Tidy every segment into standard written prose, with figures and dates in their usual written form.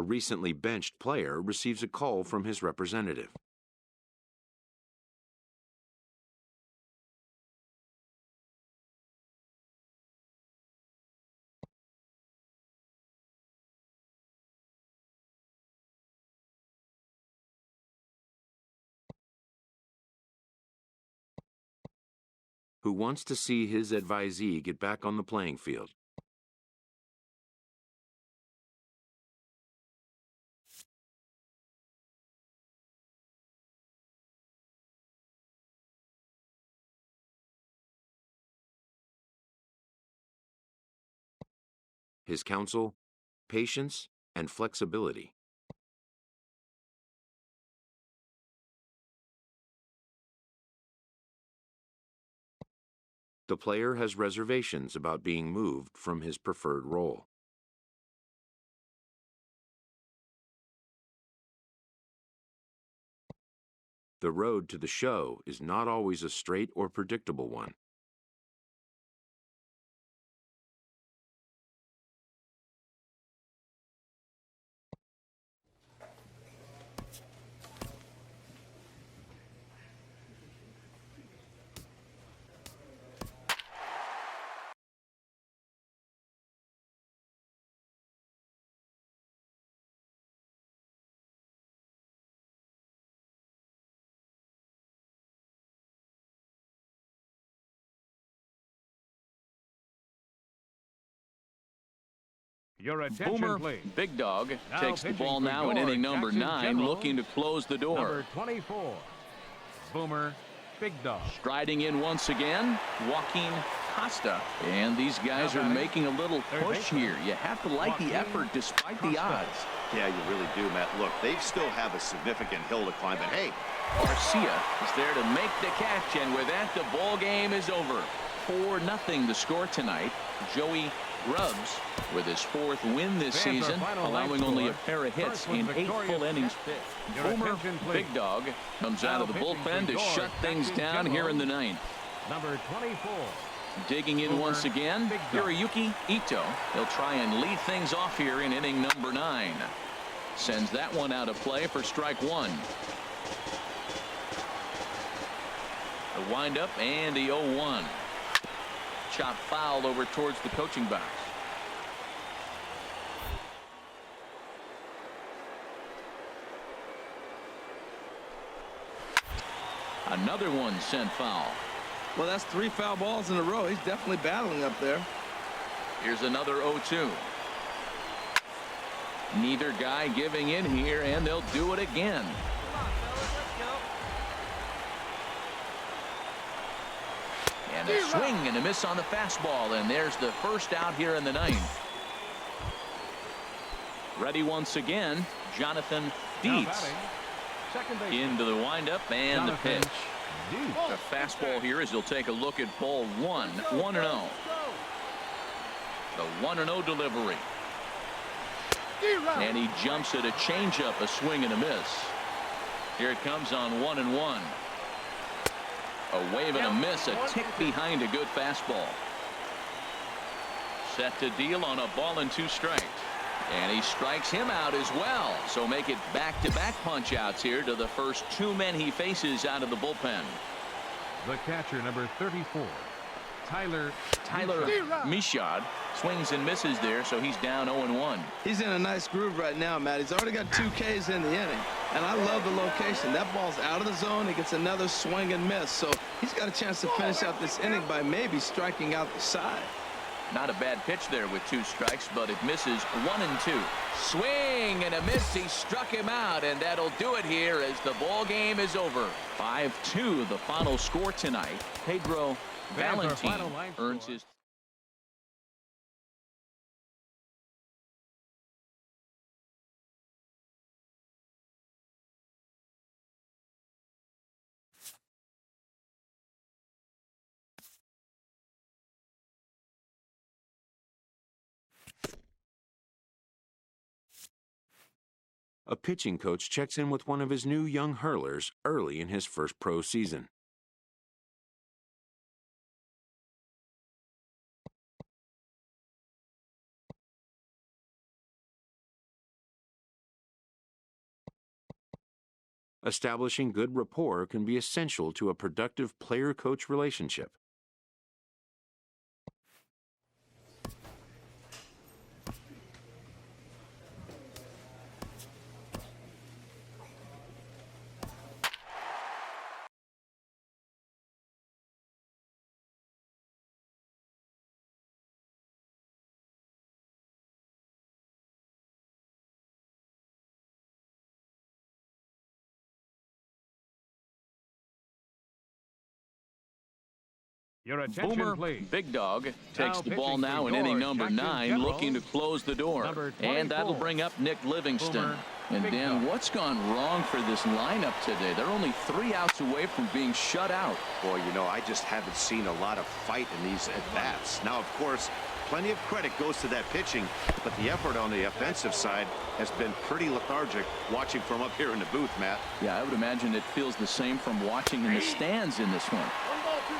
recently benched player receives a call from his representative. Who wants to see his advisee get back on the playing field. His counsel, patience, and flexibility. The player has reservations about being moved from his preferred role. The road to the show is not always a straight or predictable one. Your attention, Boomer, please. Big Dog, Now takes the ball pitching for now in your inning number Jackson 9, Generals, looking to close the door. Number 24, Boomer, Big Dog. Striding in once again, Joaquin Costa. And these guys are making a little push here. You have to like the effort despite the odds. Yeah, you really do, Matt. Look, they still have a significant hill to climb, but hey. Garcia is there to make the catch, and with that, the ball game is over. 4-0 the score tonight. Joey Grubbs with his 4th win this season, allowing only a pair of hits in 8 full innings pitched. Boomer, Big Dog, comes out of the bullpen to shut things down here in the 9th. Number 24. Digging in once again, Hiroyuki Ito. He'll try and lead things off here in inning number 9. Sends that one out of play for strike 1. The windup and the 0-1. Chop foul over towards the coaching box. Another one sent foul. Well, that's 3 foul balls in a row. He's definitely battling up there. Here's another 0-2. Neither guy giving in here, and they'll do it again. And a swing and a miss on the fastball, and there's the first out here in the 9th. Ready once again, Jonathan Dietz. Into the windup and the pitch. The fastball here as he'll take a look at ball 1. 1-0. The 1-0 delivery. And he jumps at a changeup, a swing and a miss. Here it comes on 1-1. A wave and a miss, a tick behind a good fastball. Set to deal on a ball and 2 strikes. And he strikes him out as well. So make it back-to-back punch outs here to the first 2 men he faces out of the bullpen. The catcher, number 34, Tyler Michaud swings and misses there, so he's down 0-1. He's in a nice groove right now, Matt. He's already got 2 Ks in the inning, and I love the location. That ball's out of the zone. He gets another swing and miss, so he's got a chance to finish out this inning by maybe striking out the side. Not a bad pitch there with 2 strikes, but it misses 1-2. Swing and a miss. He struck him out, and that'll do it here as the ball game is over. 5-2 the final score tonight. Pedro Valentin earns his A pitching coach checks in with one of his new young hurlers early in his first pro season. Establishing good rapport can be essential to a productive player-coach relationship. Your attention, Boomer please. Big Dog takes Now the ball pitching now for in inning your number Jackson 9, Generals, looking to close the door. number And that'll 24. bring up Nick Livingston. Boomer And Big Dan, Dog. what's gone wrong for this lineup today? They're only 3 outs away from being shut out. Boy, you know, I just haven't seen a lot of fight in these at-bats. Now, of course, plenty of credit goes to that pitching, but the effort on the offensive side has been pretty lethargic watching from up here in the booth, Matt. Yeah, I would imagine it feels the same from watching in the stands in this one.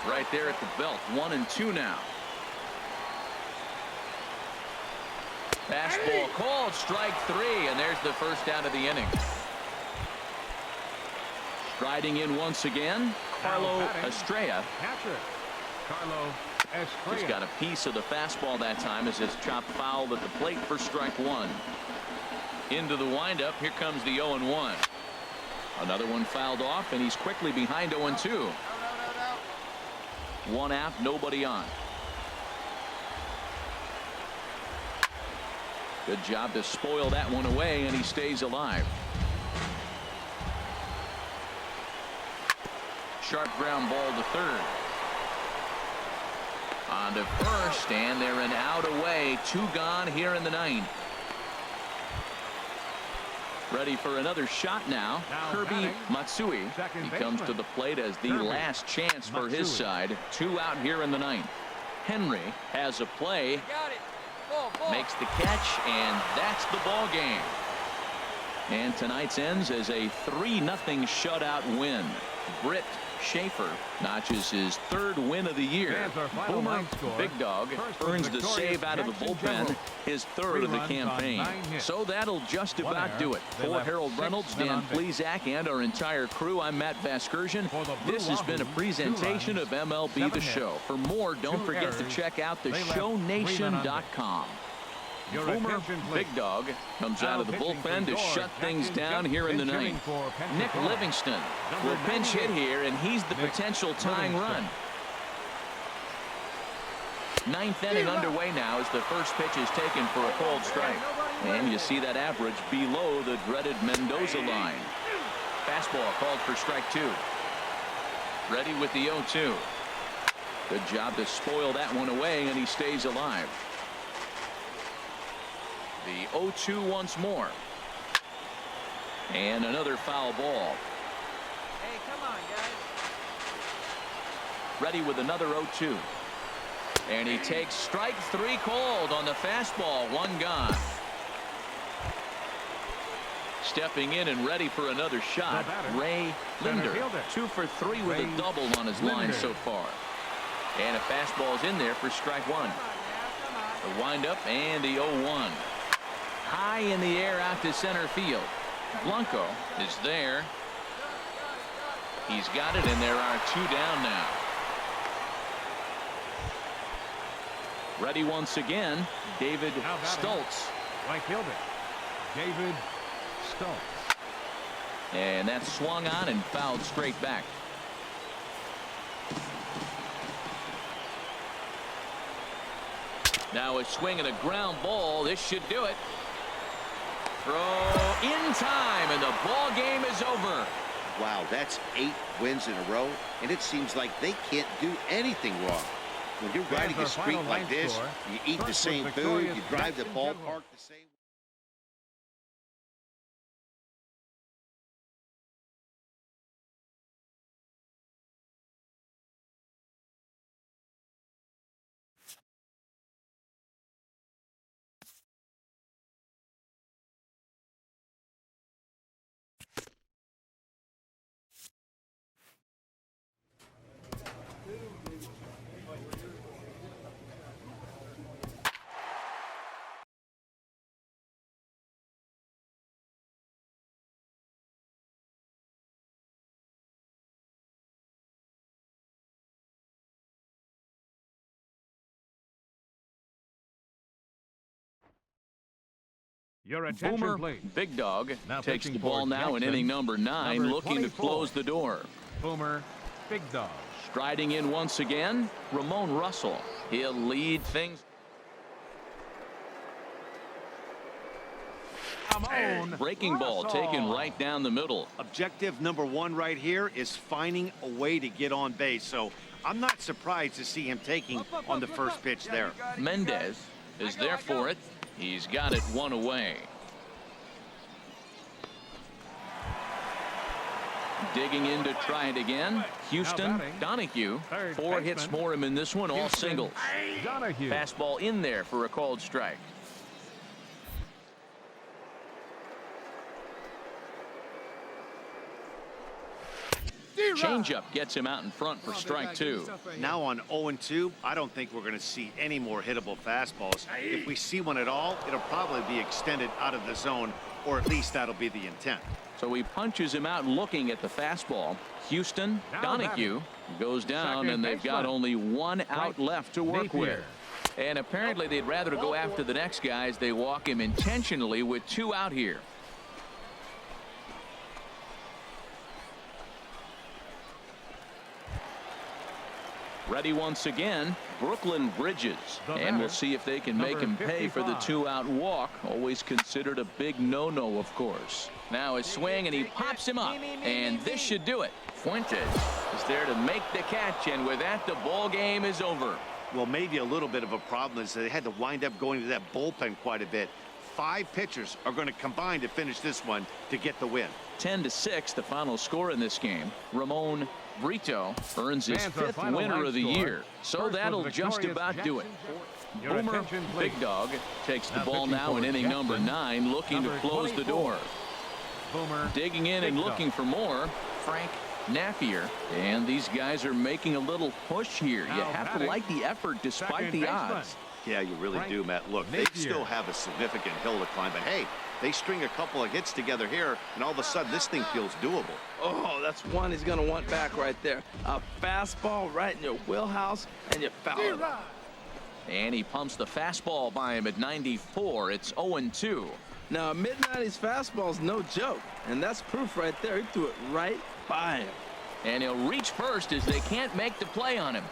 Right there at the belt. 1-2 now. Fastball called, strike 3, and there's the first out of the inning. Striding in once again, Carlo Estrella. Catcher, Carlo Estrella. He's got a piece of the fastball that time as it's chopped foul at the plate for strike 1. Into the windup, here comes the 0-1. Another one fouled off, and he's quickly behind 0-2. 1 out, nobody on. Good job to spoil that one away, and he stays alive. Sharp ground ball to third. On to first, and they're an out away. 2 gone here in the 9th. Ready for another shot now. Kirby Matsui. He comes to the plate as the last chance for his side. 2 out here in the 9th. Henry has a play. Makes the catch, and that's the ball game. And tonight's ends as a 3-0 shutout win. Britt Schaefer notches his 3rd win of the year. Boomer Big Dog earns the save out of the bullpen, his 3rd of the campaign. So that'll just about do it. For Harold Reynolds, Dan Plesac, and our entire crew, I'm Matt Vasgersian. This has been a presentation of MLB The Show. For more, don't forget to check out theshownation.com. Boomer Big Dog comes out of the bullpen to shut things down here in the 9th. Nick Livingston will pinch hit here, and he's the potential tying run. 9th inning underway now as the first pitch is taken for a called strike. And you see that average below the dreaded Mendoza line. Fastball called for strike 2. Ready with the 0-2. Good job to spoil that one away, and he stays alive. The 0-2 once more. And another foul ball. Hey, come on, guys. Ready with another 0-2. And he takes strike 3 called on the fastball. 1 gone. Stepping in and ready for another shot, Ray Linder. 2 for 3 with a double on his line so far. And a fastball's in there for strike 1. The windup and the 0-1. High in the air out to center field. Blanco is there. He's got it, and there are 2 down now. Ready once again, David Stultz. Right fielder, David Stultz. And that's swung on and fouled straight back. Now a swing and a ground ball. This should do it. Throw in time, and the ball game is over. Wow, that's 8 wins in a row, and it seems like they can't do anything wrong. When you're riding a streak like this, you eat the same food, you drive the ballpark the same Your attention, Boomer please. Big Dog Now takes the pitching ball for now in Jackson, inning number 9, number looking to 24. close the door. Boomer Big Dog. Striding in once again, Ramon Russell. He'll lead things. Breaking ball taken right down the middle. Objective number 1 right here is finding a way to get on base. So I'm not surprised to see him taking on the first pitch there. Mendez is there for it. He's got it 1 away. Digging in to try it again. Houston Donahue. 4 hits for him in this one, all singles. Donahue. Fastball in there for a called strike. Changeup gets him out in front for strike 2. Now on 0-2, I don't think we're going to see any more hittable fastballs. If we see one at all, it'll probably be extended out of the zone, or at least that'll be the intent. So he punches him out looking at the fastball. Houston Donahue goes down, and they've got only 1 out left to work with. And apparently they'd rather go after the next guy as they walk him intentionally with 2 out here. Ready once again, Brooklyn Bridges. And we'll see if they can make him pay for the 2-out walk. Always considered a big no-no, of course. Now his swing, and he pops him up. And this should do it. Fuentes is there to make the catch, and with that, the ball game is over. Well, maybe a little bit of a problem is they had to wind up going to that bullpen quite a bit. 5 pitchers are going to combine to finish this one to get the win. 10-6, the final score in this game. Ramon Brito earns his 5th winner of the year. So that'll just about do it. Boomer Big Dog takes the ball now in inning number 9, looking to close the door. Boomer Digging in and looking for more, Frank Napier. And these guys are making a little push here. You have to like the effort despite the odds. Yeah, you really do, Matt. Look, they still have a significant hill to climb, but hey, they string a couple of hits together here, and all of a sudden this thing feels doable. Oh, that's one he's going to want back right there. A fastball right in your wheelhouse, and you foul it. And he pumps the fastball by him at 94. It's 0-2. Now, a mid-90s fastball is no joke, and that's proof right there. He threw it right by him. And he'll reach first as they can't make the play on him.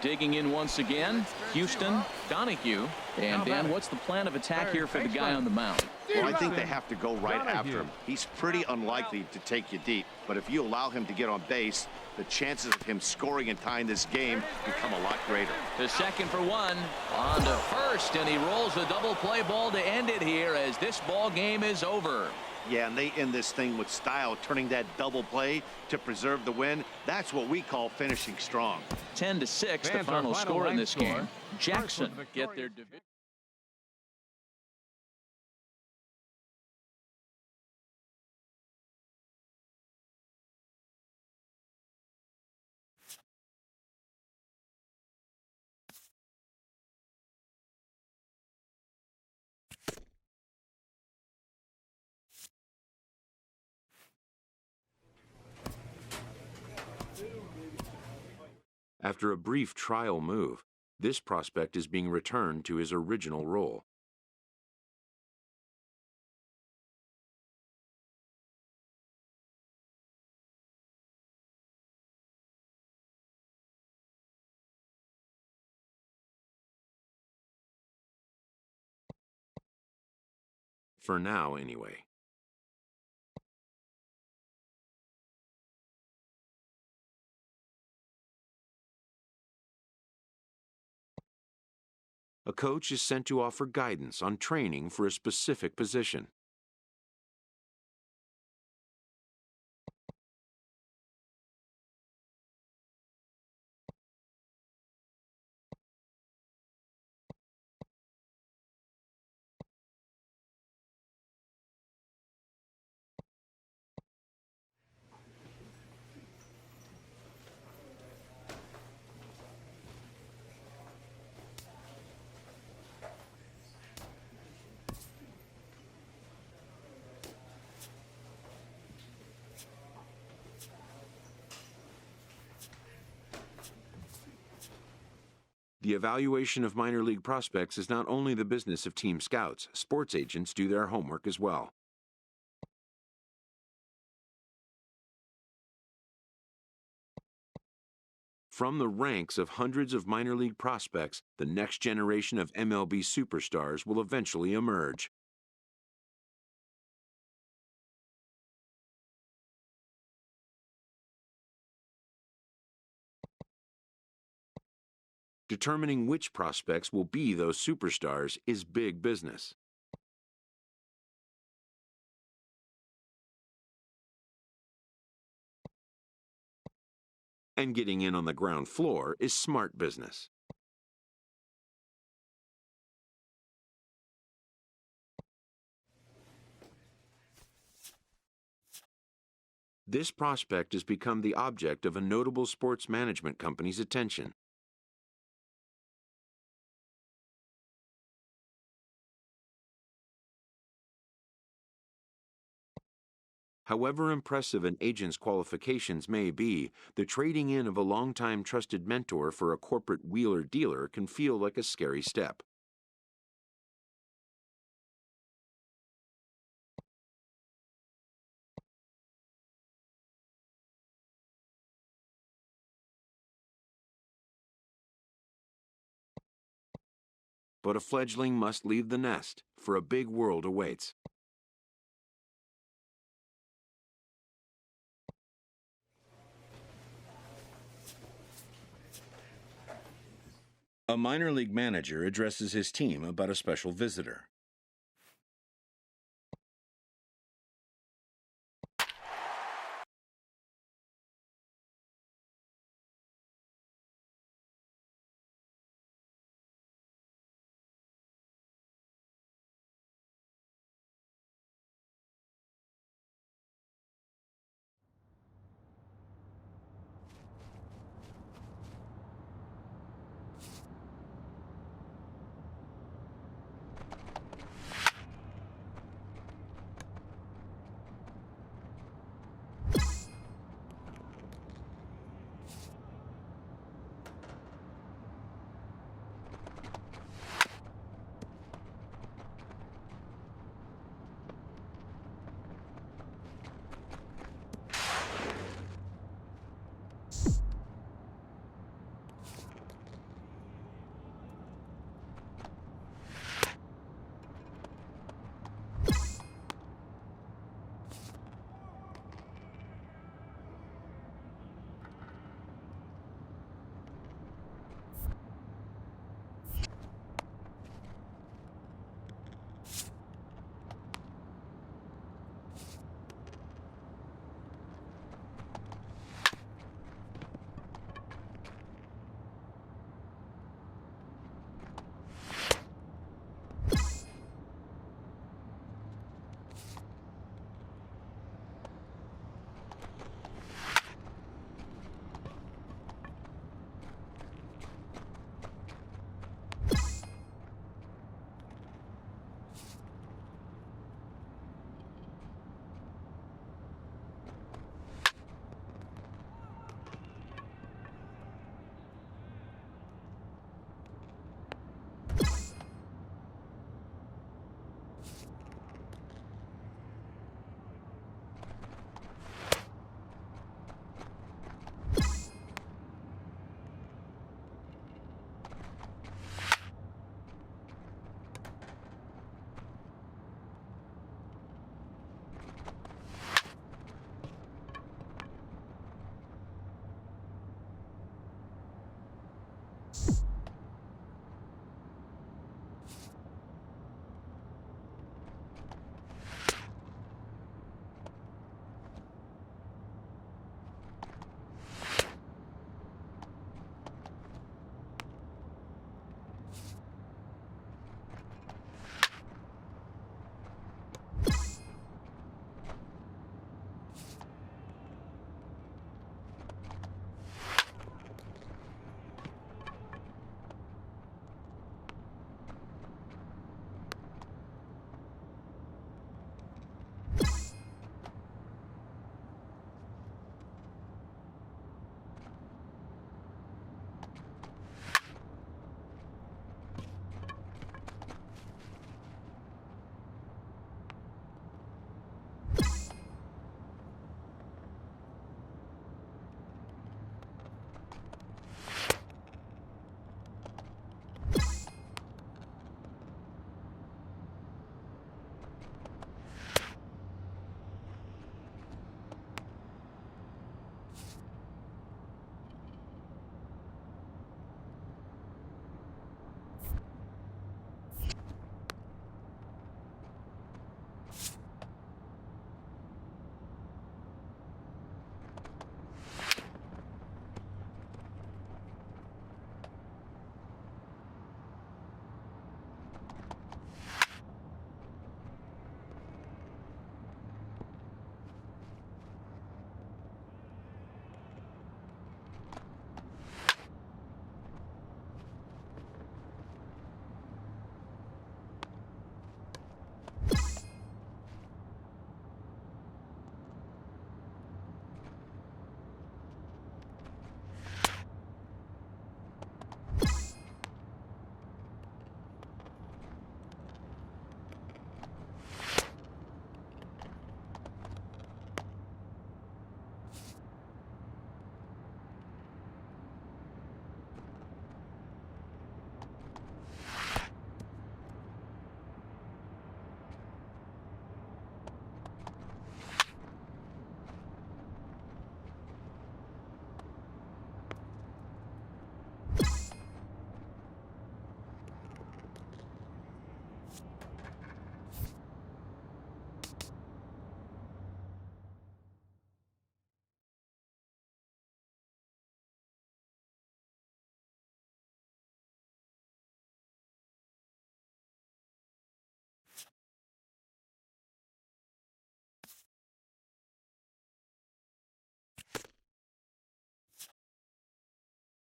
Digging in once again, Houston Donahue. And Dan, what's the plan of attack here for the guy on the mound? Well, I think they have to go right after him. He's pretty unlikely to take you deep, but if you allow him to get on base, the chances of him scoring and tying this game become a lot greater. The second for 1, on to first, and he rolls a double play ball to end it here as this ball game is over. Yeah, and they end this thing with style, turning that double play to preserve the win. That's what we call finishing strong. 10-6, the final score in this game. Jackson get their division. After a brief trial move, this prospect is being returned to his original role. For now, anyway. A coach is sent to offer guidance on training for a specific position. The evaluation of minor league prospects is not only the business of team scouts. Sports agents do their homework as well. From the ranks of hundreds of minor league prospects, the next generation of MLB superstars will eventually emerge. Determining which prospects will be those superstars is big business. And getting in on the ground floor is smart business. This prospect has become the object of a notable sports management company's attention. However impressive an agent's qualifications may be, the trading in of a longtime trusted mentor for a corporate wheeler-dealer can feel like a scary step. But a fledgling must leave the nest, for a big world awaits. A minor league manager addresses his team about a special visitor.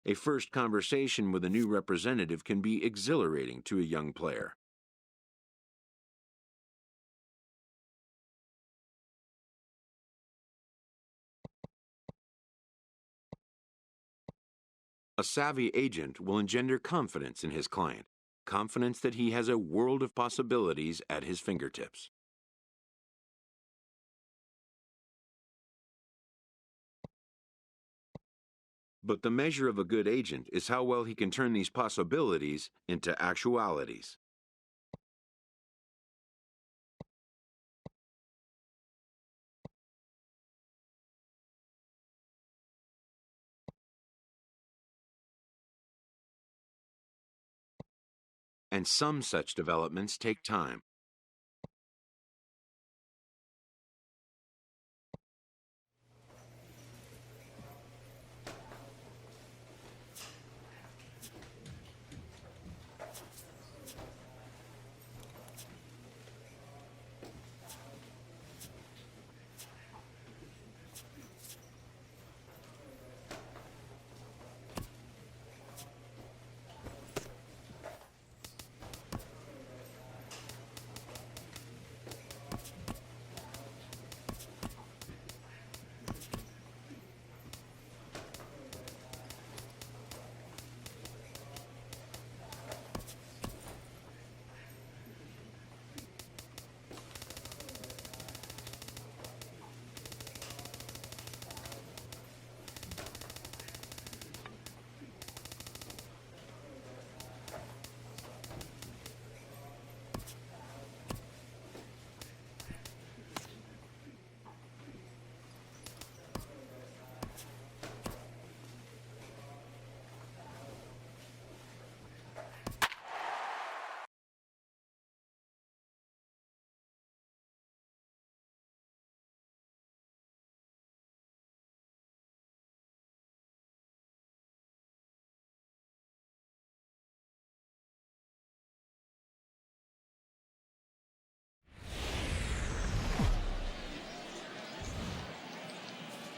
A first conversation with a new representative can be exhilarating to a young player. A savvy agent will engender confidence in his client, confidence that he has a world of possibilities at his fingertips. But the measure of a good agent is how well he can turn these possibilities into actualities. And some such developments take time.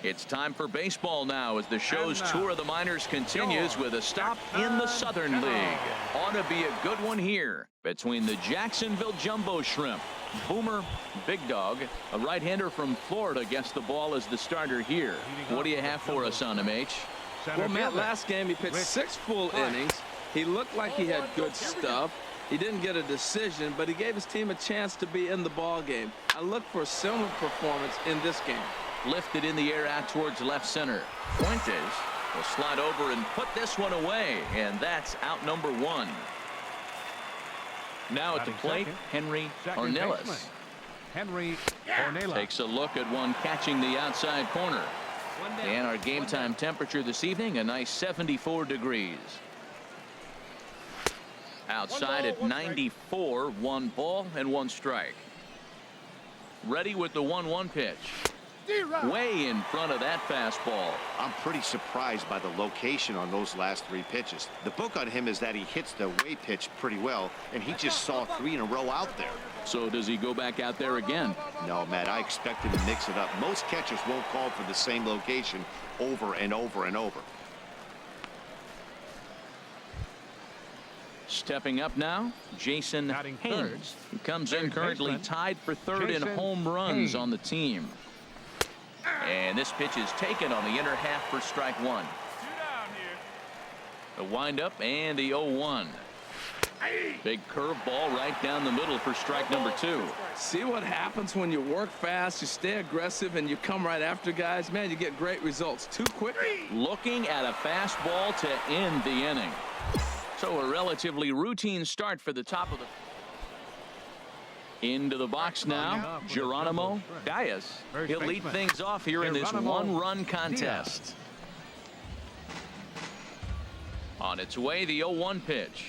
It's time for baseball now as the show's tour of the minors continues with a stop in the Southern League. Ought to be a good one here between the Jacksonville Jumbo Shrimp. Boomer, Big Dog, a right-hander from Florida, gets the ball as the starter here. What do you have for us on him, H? Well, Matt, last game he pitched 6 full innings. He looked like he had good stuff. He didn't get a decision, but he gave his team a chance to be in the ball game. I look for a similar performance in this game. Lifted in the air out towards left center. Fuentes will slide over and put this one away, and that's out number 1. Now at the plate, Henry Ornelas. Henry Ornelas Takes a look at one catching the outside corner. And our game time temperature this evening, a nice 74 degrees. Outside at 94, 1 ball and 1 strike. Ready with the 1-1 pitch. Way in front of that fastball. I'm pretty surprised by the location on those last 3 pitches. The book on him is that he hits the way pitch pretty well, and he just saw 3 in a row out there. So does he go back out there again? No, Matt, I expect him to mix it up. Most catchers won't call for the same location over and over and over. Stepping up now, Jason Haynes, who comes in currently tied for 3rd in home runs on the team. And this pitch is taken on the inner half for strike 1. The windup and the 0-1. Big curveball right down the middle for strike number 2. See what happens when you work fast, you stay aggressive, and you come right after guys. Man, you get great results too quick. Looking at a fastball to end the inning. So a relatively routine start for the top of the. Into the box now, Geronimo Diaz. He'll lead things off here in this 1-run contest. On its way, the 0-1 pitch.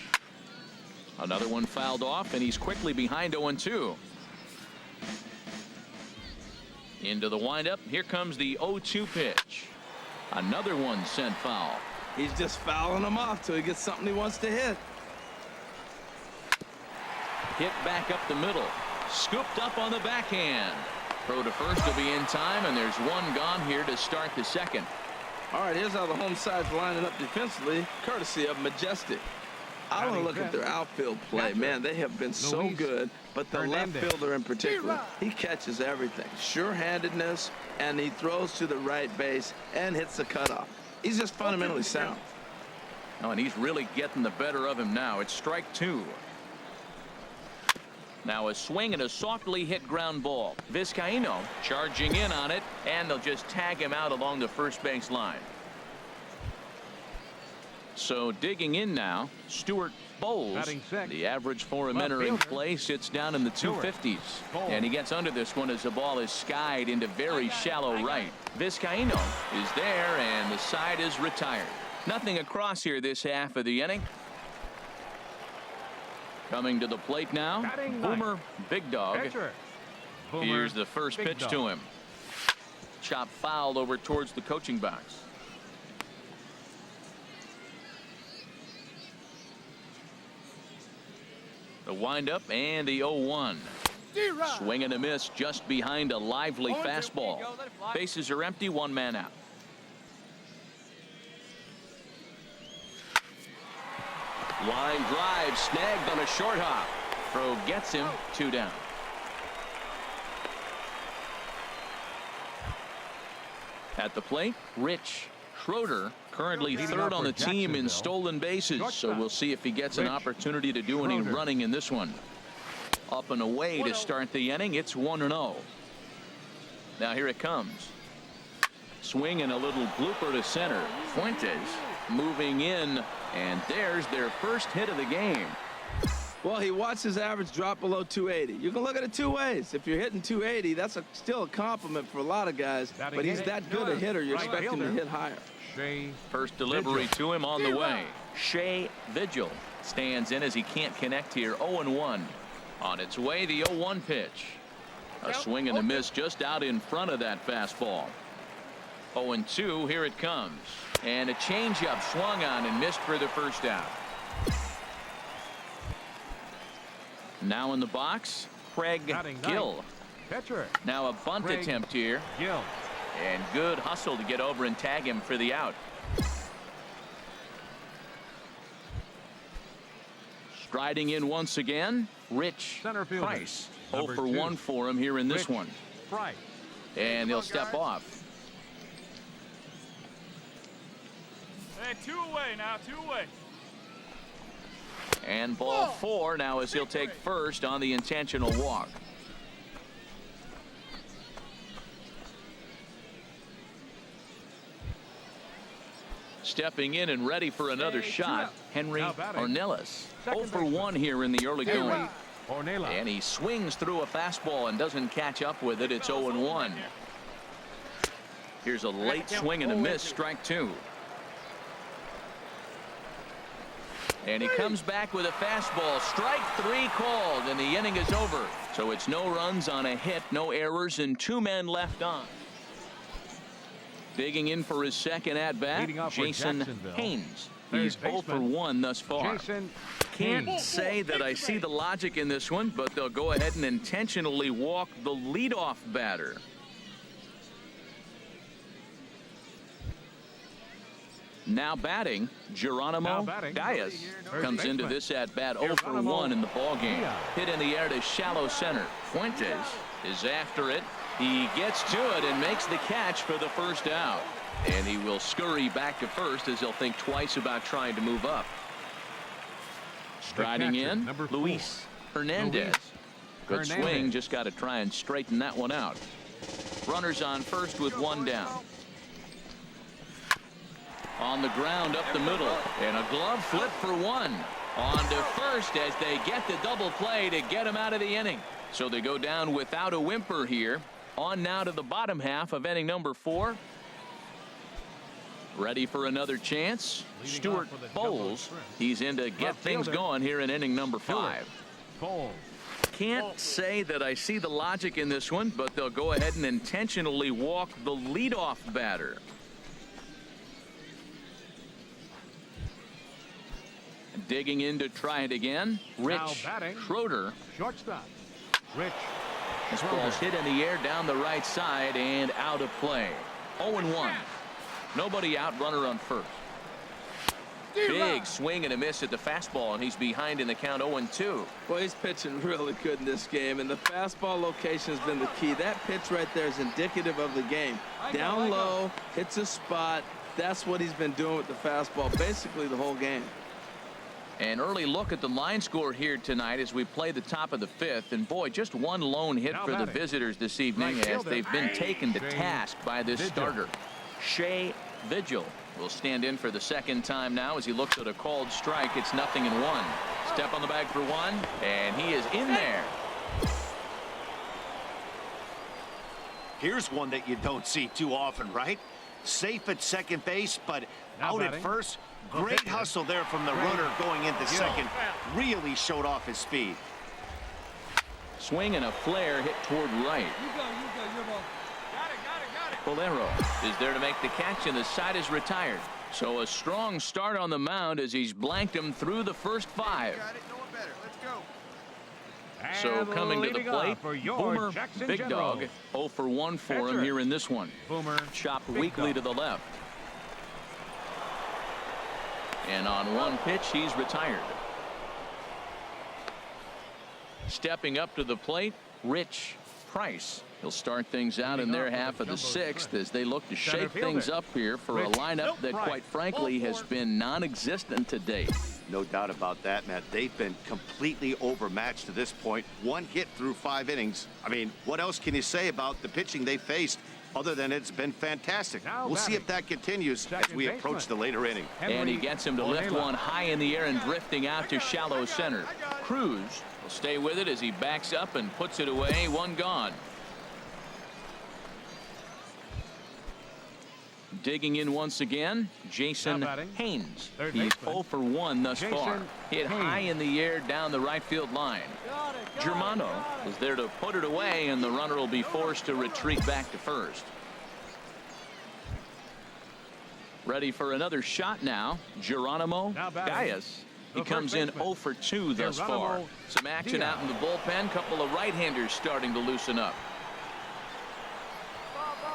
Another one fouled off, and he's quickly behind 0-2. Into the windup. Here comes the 0-2 pitch. Another one sent foul. He's just fouling them off till he gets something he wants to hit. Hit back up the middle. Scooped up on the backhand. Throw to first will be in time, and there's one gone here to start the second. All right, here's how the home side's lining up defensively, courtesy of Majestic. I want to look at their outfield play. Man, they have been so good, but the left fielder in particular, he catches everything. Sure-handedness, and he throws to the right base and hits the cutoff. He's just fundamentally sound. Oh, and he's really getting the better of him now. It's strike 2. Now a swing and a softly hit ground ball. Vizcaino charging in on it, and they'll just tag him out along the first base line. So digging in now, Stuart Bowles. The average for him entering play sits down in the 250s. And he gets under this one as the ball is skied into very shallow right. Vizcaino is there, and the side is retired. Nothing across here this half of the inning. Coming to the plate now, Boomer Big Dog. Here's the first pitch to him. Chop fouled over towards the coaching box. The windup and the 0-1. Swing and a miss just behind a lively fastball. Bases are empty, one man out. Line drive snagged on a short hop. Throw gets him, 2 down. At the plate, Rich Schroeder, currently third on the team in stolen bases, so we'll see if he gets an opportunity to do any running in this one. Up and away to start the inning. It's 1-0. Now here it comes. Swing and a little blooper to center. Fuentes moving in, and there's their first hit of the game. Well, he watched his average drop below 280. You can look at it two ways. If you're hitting 280, that's still a compliment for a lot of guys, but he's that good a hitter, you expect him to hit higher. First delivery to him on the way. Shea Vigil stands in as he can't connect here. 0-1. On its way, the 0-1 pitch. A swing and a miss just out in front of that fastball. 0-2, here it comes. And a changeup swung on and missed for the first out. Now in the box, Craig Gill. Now a bunt attempt here. And good hustle to get over and tag him for the out. Striding in once again, Rich Price. 0 for 1 for him here in this one. And he'll step off. Hey, 2 away now, 2 away. And ball 4 now as he'll take first on the intentional walk. Stepping in and ready for another shot, Henry Ornelas. 0 for 1 here in the early going. And he swings through a fastball and doesn't catch up with it. It's 0-1. Here's a late swing and a miss, strike 2. And he comes back with a fastball. Strike 3 called, and the inning is over. So it's no runs on a hit, no errors, and 2 men left on. Digging in for his second at-bat, Jason Haynes. He's 0 for 1 thus far. Can't say that I see the logic in this one, but they'll go ahead and intentionally walk the leadoff batter. Now batting, Geronimo Diaz comes into this at-bat 0 for 1 in the ballgame. Hit in the air to shallow center. Fuentes is after it. He gets to it and makes the catch for the first out. And he will scurry back to first as he'll think twice about trying to move up. Striding in, Luis Hernandez. Good swing, just got to try and straighten that one out. Runners on first with 1 down. On the ground up the middle, and a glove flip for 1. On to first as they get the double play to get him out of the inning. So they go down without a whimper here. On now to the bottom half of inning number 4. Ready for another chance. Stuart Bowles. He's in to get things going here in inning number 5. Can't say that I see the logic in this one, but they'll go ahead and intentionally walk the leadoff batter. Digging in to try it again, Rich Schroeder. Shortstop. Rich. This ball's hit in the air down the right side and out of play. 0-1. Nobody out, runner on first. Big swing and a miss at the fastball, and he's behind in the count 0-2. Well, he's pitching really good in this game, and the fastball location has been the key. That pitch right there is indicative of the game. Down low, hits a spot. That's what he's been doing with the fastball basically the whole game. An early look at the line score here tonight as we play the top of the fifth. And boy, just one lone hit for the visitors this evening as they've been taken to task by this starter. Shea Vigil will stand in for the second time now as he looks at a called strike. It's 0-1. Step on the bag for one, and he is in there. Here's one that you don't see too often, right? Safe at second base, but out at first. Great hustle there from the runner going into second. Really showed off his speed. Swing and a flare hit toward right. You go, your ball. Got it. Bolero is there to make the catch, and the side is retired. So a strong start on the mound as he's blanked him through the first 5. Got it, no one better. Let's go. So coming to the plate, Boomer Big General. Dog 0 for 1 for him here in this one. Boomer Chopped Big weakly Dog. to the left. And on one pitch, he's retired. Stepping up to the plate, Rich Price. He'll start things out in their half of the 6th as they look to shake things up here for a lineup that, quite frankly, has been non-existent to date. No doubt about that, Matt. They've been completely overmatched to this point. One hit through 5 innings. I mean, what else can you say about the pitching they faced other than it's been fantastic? We'll see if that continues as we approach the later inning. And he gets him to lift one high in the air and drifting out to shallow center. Cruz will stay with it as he backs up and puts it away. One gone. Digging in once again, Jason Haynes. He's 0 for 1 thus far. Hit high in the air down the right field line. Germano is there to put it away, and the runner will be forced to retreat back to first. Ready for another shot now, Geronimo Gaius. He comes in 0 for 2 thus far. Some action out in the bullpen. Couple of right-handers starting to loosen up.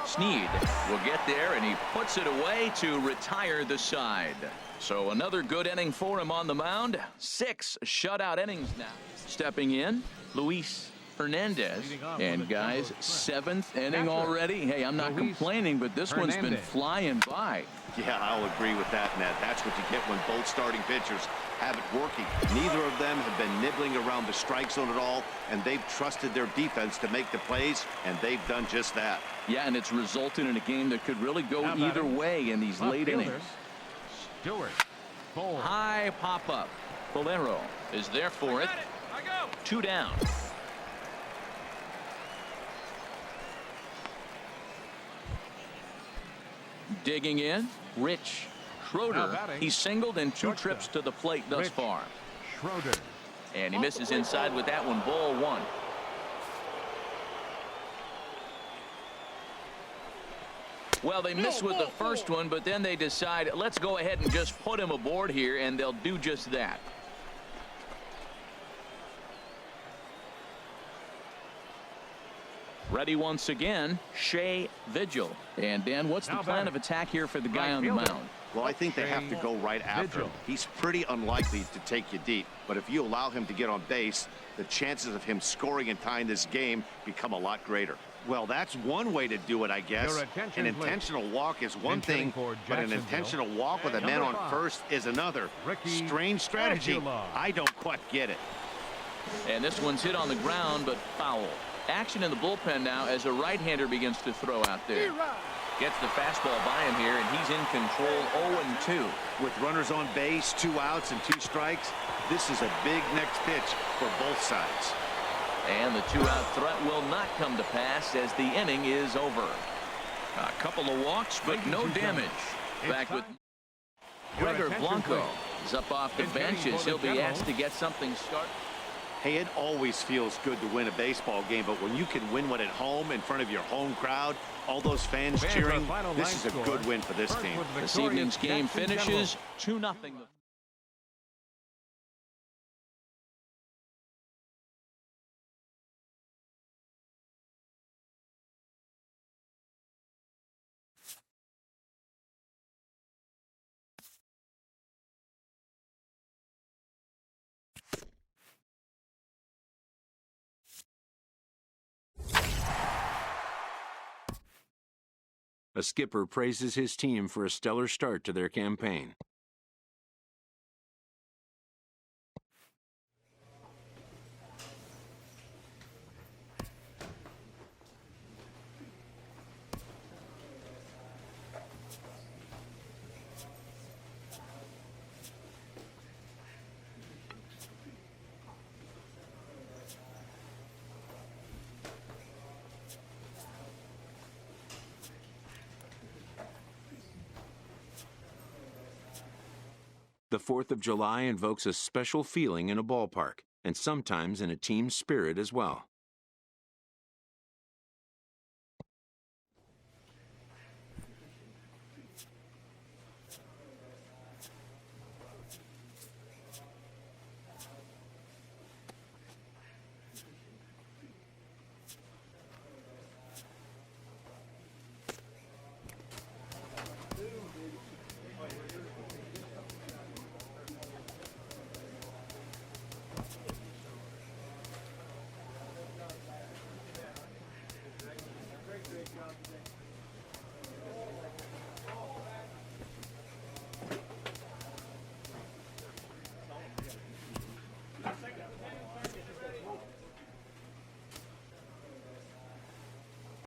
Sneed will get there, and he puts it away to retire the side. So another good inning for him on the mound. 6 shutout innings now. Stepping in, Luis Hernandez. And guys, 7th inning already. Hey, I'm not complaining, but this one's been flying by. Yeah, I'll agree with that, Matt. That's what you get when both starting pitchers have it working. Neither of them have been nibbling around the strike zone at all, and they've trusted their defense to make the plays, and they've done just that. Yeah, and it's resulted in a game that could really go either way in these late innings. Stewart. High pop-up. Bolero is there for it. 2 down. Digging in, Rich Schroeder. He's singled in 2 trips to the plate thus far. Schroeder. And he misses inside with that one. Ball 1. Well, they miss with the first one, but then they decide, let's go ahead and just put him aboard here, and they'll do just that. Ready once again, Shea Vigil. And Dan, what's the plan of attack here for the guy on the mound? Well, I think they have to go right after him. He's pretty unlikely to take you deep, but if you allow him to get on base, the chances of him scoring and tying this game become a lot greater. Well, that's one way to do it, I guess. An intentional walk is one thing, but an intentional walk with a man on first is another. Strange strategy. I don't quite get it. And this one's hit on the ground, but foul. Action in the bullpen now as a right-hander begins to throw out there. Gets the fastball by him here, and he's in control 0-2. With runners on base, 2 outs and 2 strikes, this is a big next pitch for both sides. And the 2-out threat will not come to pass as the inning is over. A couple of walks, but no damage. Back with Gregor Blanco is up off the bench as he'll be asked to get something started. Hey, it always feels good to win a baseball game, but when you can win one at home in front of your home crowd, all those fans cheering, this is a good win for this team. This evening's game finishes 2-0. A skipper praises his team for a stellar start to their campaign. The 4th of July invokes a special feeling in a ballpark, and sometimes in a team spirit as well.